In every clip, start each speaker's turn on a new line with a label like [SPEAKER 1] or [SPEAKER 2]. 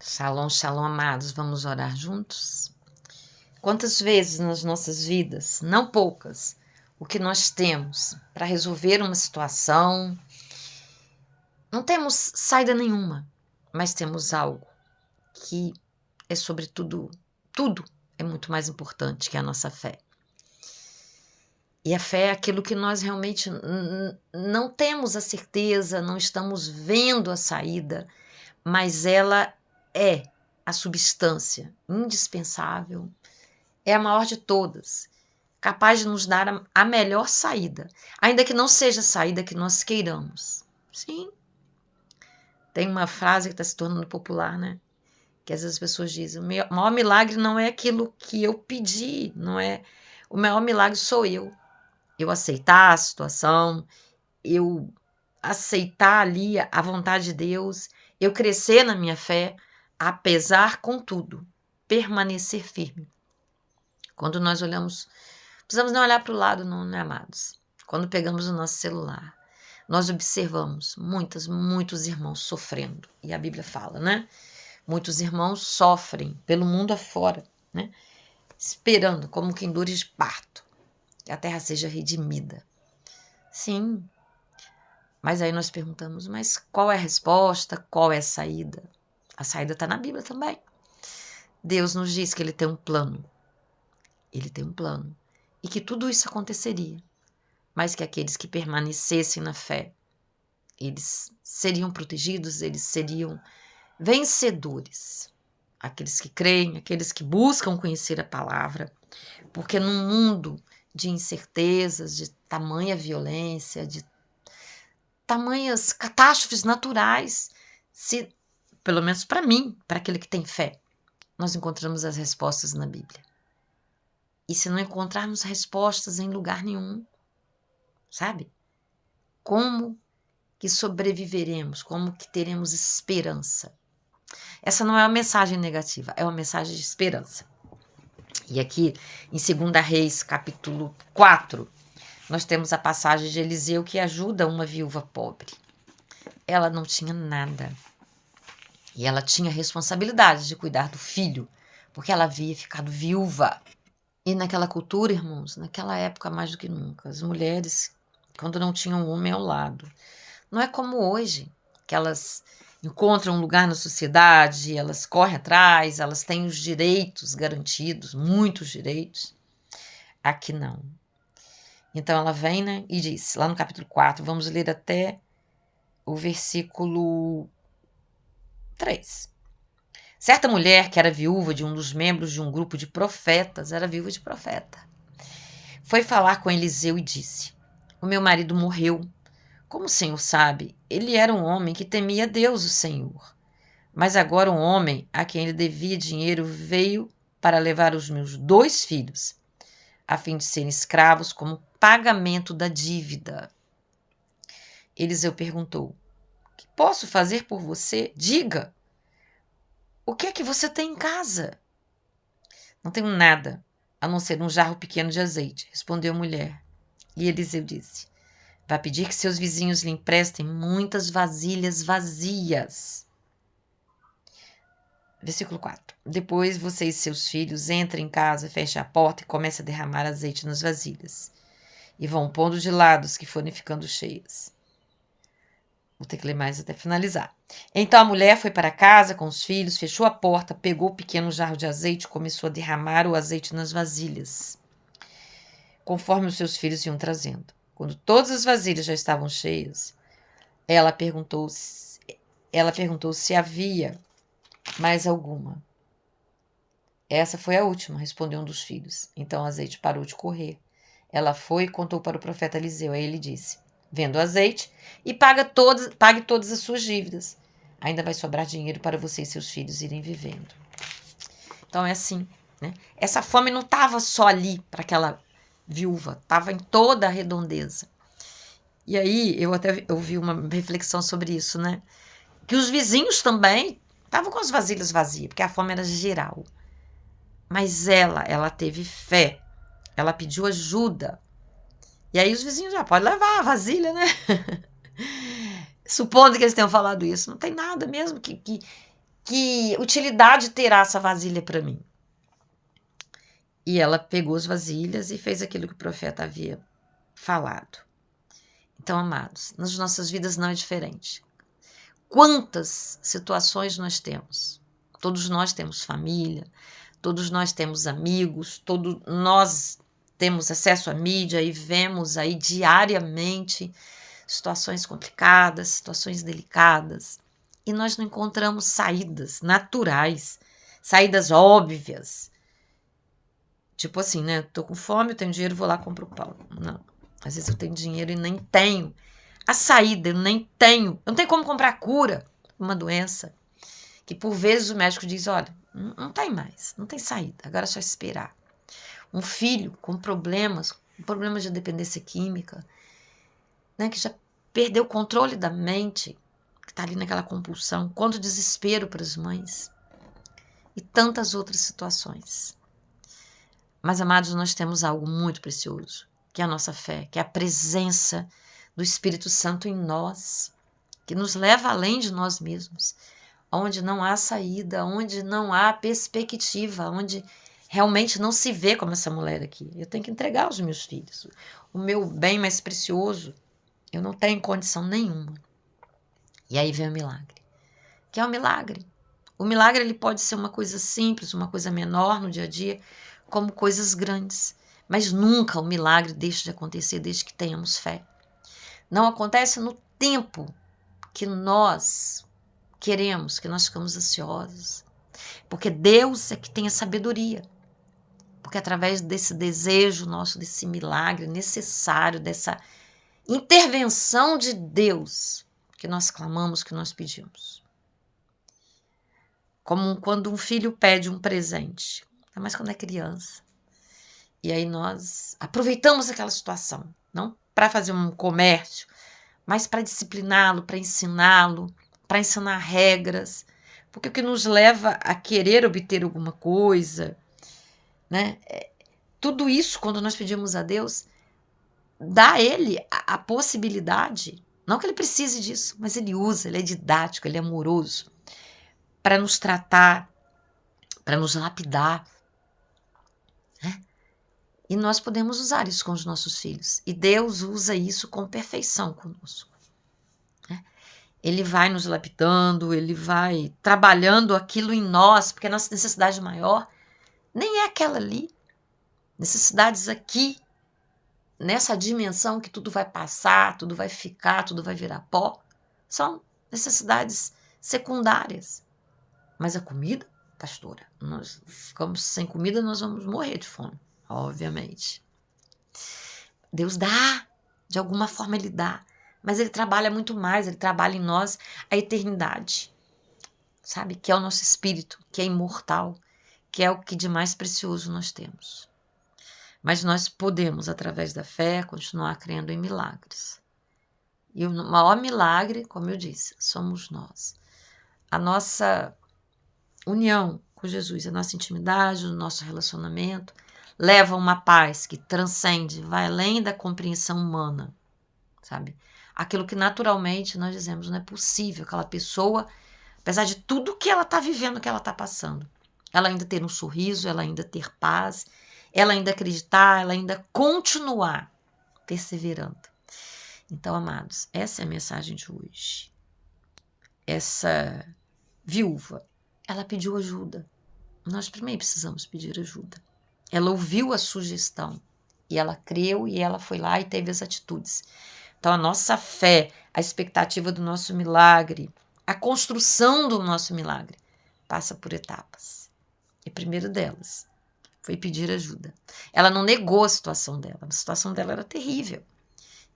[SPEAKER 1] Shalom, shalom, amados. Vamos orar juntos? Quantas vezes nas nossas vidas, não poucas, o que nós temos para resolver uma situação, não temos saída nenhuma, mas temos algo que é sobretudo, tudo é muito mais importante que a nossa fé. E a fé é aquilo que nós realmente não temos a certeza, não estamos vendo a saída, mas ela é a substância indispensável, é a maior de todas, capaz de nos dar a melhor saída, ainda que não seja a saída que nós queiramos. Sim, tem uma frase que está se tornando popular, né? Que às vezes as pessoas dizem, o maior milagre não é aquilo que eu pedi, não é, o maior milagre sou eu aceitar a situação, eu aceitar ali a vontade de Deus, eu crescer na minha fé, apesar, contudo, permanecer firme. Quando nós olhamos, precisamos não olhar para o lado, não, né, amados? Quando pegamos o nosso celular, nós observamos muitos irmãos sofrendo. E a Bíblia fala, né? Muitos irmãos sofrem pelo mundo afora, né? Esperando como que em dores de parto, que a terra seja redimida. Sim, mas aí nós perguntamos, mas qual é a resposta? Qual é a saída? A saída está na Bíblia também. Deus nos diz que Ele tem um plano. Ele tem um plano. E que tudo isso aconteceria. Mas que aqueles que permanecessem na fé, eles seriam protegidos, eles seriam vencedores. Aqueles que creem, aqueles que buscam conhecer a palavra. Porque num mundo de incertezas, de tamanha violência, de tamanhas catástrofes naturais, se, pelo menos para mim, para aquele que tem fé, nós encontramos as respostas na Bíblia. E se não encontrarmos respostas em lugar nenhum, sabe? Como que sobreviveremos? Como que teremos esperança? Essa não é uma mensagem negativa, é uma mensagem de esperança. E aqui, em 2 Reis, capítulo 4, nós temos a passagem de Eliseu que ajuda uma viúva pobre. Ela não tinha nada. E ela tinha a responsabilidade de cuidar do filho, porque ela havia ficado viúva. E naquela cultura, irmãos, naquela época mais do que nunca, as mulheres, quando não tinham um homem ao lado, não é como hoje, que elas encontram um lugar na sociedade, elas correm atrás, elas têm os direitos garantidos, muitos direitos. Aqui não. Então ela vem, né, e diz, lá no capítulo 4, vamos ler até o versículo 3. Certa mulher que era viúva de um dos membros de um grupo de profetas, era viúva de profeta, foi falar com Eliseu e disse, o meu marido morreu. Como o Senhor sabe, ele era um homem que temia Deus, o Senhor. Mas agora um homem a quem ele devia dinheiro veio para levar os meus 2 filhos, a fim de serem escravos como pagamento da dívida. Eliseu perguntou, o que posso fazer por você? Diga. O que é que você tem em casa? Não tenho nada, a não ser um jarro pequeno de azeite, respondeu a mulher. E Eliseu disse, vá pedir que seus vizinhos lhe emprestem muitas vasilhas vazias. Versículo 4. Depois você e seus filhos entrem em casa, fechem a porta e comecem a derramar azeite nas vasilhas. E vão pondo de lado as que forem ficando cheias. Vou ter que ler mais até finalizar. Então a mulher foi para casa com os filhos, fechou a porta, pegou o pequeno jarro de azeite e começou a derramar o azeite nas vasilhas, conforme os seus filhos iam trazendo. Quando todas as vasilhas já estavam cheias, ela perguntou se havia mais alguma. Essa foi a última, respondeu um dos filhos. Então o azeite parou de correr. Ela foi e contou para o profeta Eliseu. Aí ele disse, venda o azeite e pague todas as suas dívidas. Ainda vai sobrar dinheiro para você e seus filhos irem vivendo. Então é assim, né? Essa fome não estava só ali para aquela viúva, estava em toda a redondeza. E aí eu até ouvi uma reflexão sobre isso, né? Que os vizinhos também estavam com as vasilhas vazias, porque a fome era geral. Mas ela teve fé, ela pediu ajuda. E aí os vizinhos já podem levar a vasilha, né? Supondo que eles tenham falado isso, não tem nada mesmo que Que utilidade terá essa vasilha para mim? E ela pegou as vasilhas e fez aquilo que o profeta havia falado. Então, amados, nas nossas vidas não é diferente. Quantas situações nós temos? Todos nós temos família, todos nós temos amigos, todos nós temos acesso à mídia e vemos aí diariamente situações complicadas, situações delicadas, e nós não encontramos saídas naturais, saídas óbvias. Tipo assim, né? Tô com fome, eu tenho dinheiro, vou lá e compro pão. Não. Às vezes eu tenho dinheiro e nem tenho a saída, eu nem tenho. Eu não tenho como comprar cura para uma doença que por vezes o médico diz, olha, não tem mais, não tem saída, agora é só esperar. Um filho com problemas de dependência química, né, que já perdeu o controle da mente, que está ali naquela compulsão, quanto desespero para as mães e tantas outras situações. Mas, amados, nós temos algo muito precioso, que é a nossa fé, que é a presença do Espírito Santo em nós, que nos leva além de nós mesmos, onde não há saída, onde não há perspectiva, onde realmente não se vê como essa mulher aqui. Eu tenho que entregar aos meus filhos o meu bem mais precioso. Eu não tenho condição nenhuma. E aí vem o milagre. Que é o milagre. O milagre ele pode ser uma coisa simples, uma coisa menor no dia a dia, como coisas grandes. Mas nunca o milagre deixa de acontecer desde que tenhamos fé. Não acontece no tempo que nós queremos, que nós ficamos ansiosos. Porque Deus é que tem a sabedoria. Porque através desse desejo nosso, desse milagre necessário, dessa intervenção de Deus, que nós clamamos, que nós pedimos. Como quando um filho pede um presente, ainda mais quando é criança. E aí nós aproveitamos aquela situação, não para fazer um comércio, mas para discipliná-lo, para ensinar regras, porque o que nos leva a querer obter alguma coisa, né? Tudo isso, quando nós pedimos a Deus, dá a Ele a possibilidade, não que Ele precise disso, mas Ele usa, Ele é didático, Ele é amoroso, para nos tratar, para nos lapidar, né? E nós podemos usar isso com os nossos filhos. E Deus usa isso com perfeição conosco. Né? Ele vai nos lapidando, Ele vai trabalhando aquilo em nós, porque a nossa necessidade maior nem é aquela ali. Necessidades aqui, nessa dimensão que tudo vai passar, tudo vai ficar, tudo vai virar pó, são necessidades secundárias. Mas a comida, pastora, nós ficamos sem comida, nós vamos morrer de fome, obviamente. Deus dá, de alguma forma Ele dá, mas Ele trabalha muito mais, Ele trabalha em nós a eternidade, sabe? Que é o nosso espírito, que é imortal, que é o que de mais precioso nós temos. Mas nós podemos, através da fé, continuar crendo em milagres. E o maior milagre, como eu disse, somos nós. A nossa união com Jesus, a nossa intimidade, o nosso relacionamento, leva a uma paz que transcende, vai além da compreensão humana, sabe? Aquilo que naturalmente nós dizemos, não é possível aquela pessoa, apesar de tudo que ela está vivendo, que ela está passando, ela ainda ter um sorriso, ela ainda ter paz, ela ainda acreditar, ela ainda continuar perseverando. Então, amados, essa é a mensagem de hoje. Essa viúva, ela pediu ajuda. Nós primeiro precisamos pedir ajuda. Ela ouviu a sugestão e ela creu e ela foi lá e teve as atitudes. Então, a nossa fé, a expectativa do nosso milagre, a construção do nosso milagre passa por etapas. E a primeira delas foi pedir ajuda. Ela não negou a situação dela. A situação dela era terrível.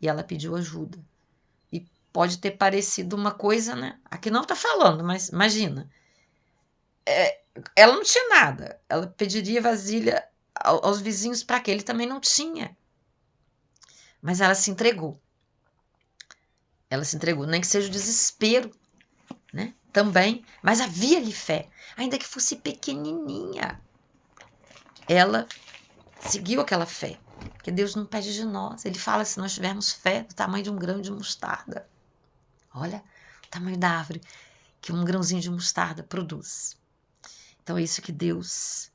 [SPEAKER 1] E ela pediu ajuda. E pode ter parecido uma coisa, né? Aqui não está falando, mas imagina. Ela não tinha nada. Ela pediria vasilha aos vizinhos para que ele também não tinha. Mas ela se entregou. Ela se entregou, nem que seja o desespero, né? Também. Mas havia-lhe fé, ainda que fosse pequenininha. Ela seguiu aquela fé, porque Deus não pede de nós. Ele fala, se nós tivermos fé do tamanho de um grão de mostarda. Olha o tamanho da árvore. que um grãozinho de mostarda produz. Então é isso que Deus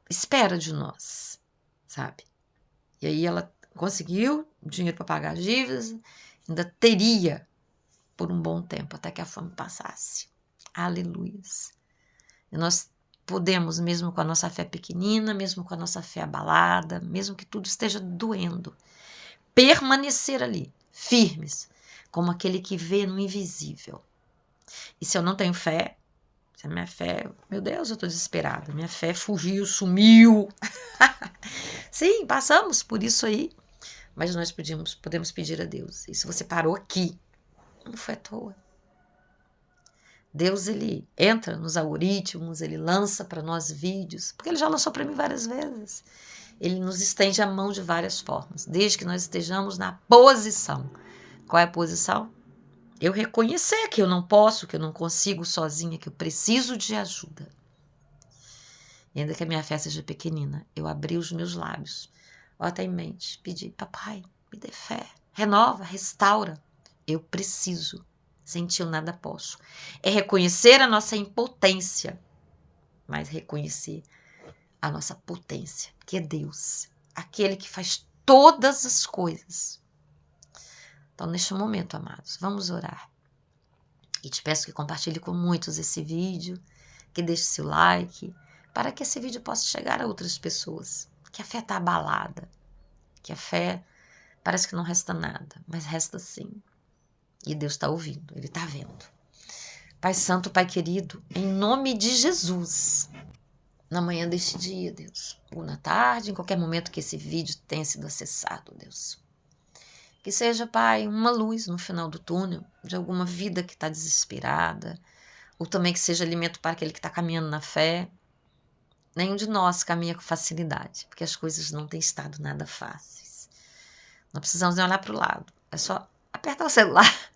[SPEAKER 1] espera de nós, sabe? E aí ela conseguiu dinheiro para pagar as dívidas, ainda teria por um bom tempo, até que a fome passasse. Aleluias. E nós podemos, mesmo com a nossa fé pequenina, mesmo com a nossa fé abalada, mesmo que tudo esteja doendo, permanecer ali, firmes, como aquele que vê no invisível. E se eu não tenho fé, se a minha fé, meu Deus, eu estou desesperada, minha fé fugiu, sumiu. Sim, passamos por isso aí, mas nós podemos pedir a Deus. E se você parou aqui, não foi à toa. Deus, ele entra nos algoritmos, ele lança para nós vídeos, porque ele já lançou para mim várias vezes. Ele nos estende a mão de várias formas, desde que nós estejamos na posição. Qual é a posição? Eu reconhecer que eu não posso, que eu não consigo sozinha, que eu preciso de ajuda. E ainda que a minha fé seja pequenina, eu abri os meus lábios, bota em mente, pedi, papai, me dê fé, renova, restaura. Eu preciso, sem ti eu nada posso. É reconhecer a nossa impotência, mas reconhecer a nossa potência, que é Deus, aquele que faz todas as coisas. Então, neste momento, amados, vamos orar. E te peço que compartilhe com muitos esse vídeo, que deixe seu like, para que esse vídeo possa chegar a outras pessoas. Que a fé está abalada, que a fé parece que não resta nada, mas resta sim. E Deus está ouvindo, Ele está vendo. Pai Santo, Pai querido, em nome de Jesus, na manhã deste dia, Deus, ou na tarde, em qualquer momento que esse vídeo tenha sido acessado, Deus. Que seja, Pai, uma luz no final do túnel de alguma vida que está desesperada, ou também que seja alimento para aquele que está caminhando na fé. Nenhum de nós caminha com facilidade, porque as coisas não têm estado nada fáceis. Não precisamos nem olhar para o lado, é só apertar o celular,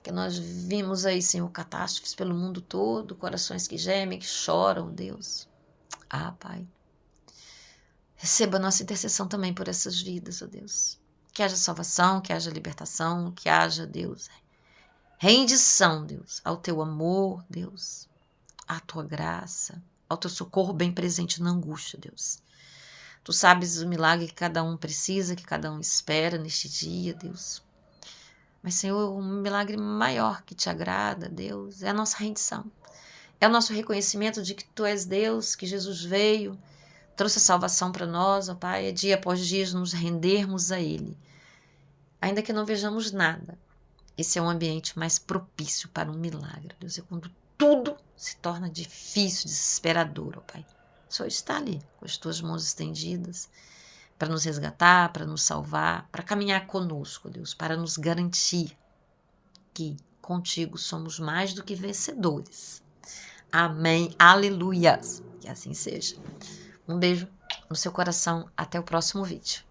[SPEAKER 1] que nós vimos aí, Senhor, catástrofes pelo mundo todo, corações que gemem, que choram, Deus. Ah, Pai, receba a nossa intercessão também por essas vidas, ó Deus. Que haja salvação, que haja libertação, que haja, Deus, rendição, Deus, ao teu amor, Deus, à tua graça, ao teu socorro bem presente na angústia, Deus. Tu sabes o milagre que cada um precisa, que cada um espera neste dia, Deus. Mas, Senhor, um milagre maior que te agrada, Deus, é a nossa rendição. É o nosso reconhecimento de que Tu és Deus, que Jesus veio, trouxe a salvação para nós, ó Pai, é dia após dia nos rendermos a Ele. Ainda que não vejamos nada, esse é um ambiente mais propício para um milagre, Deus. É quando tudo se torna difícil, desesperador, ó Pai. Só está ali, com as Tuas mãos estendidas, para nos resgatar, para nos salvar, para caminhar conosco, Deus, para nos garantir que contigo somos mais do que vencedores. Amém. Aleluia. Que assim seja. Um beijo no seu coração. Até o próximo vídeo.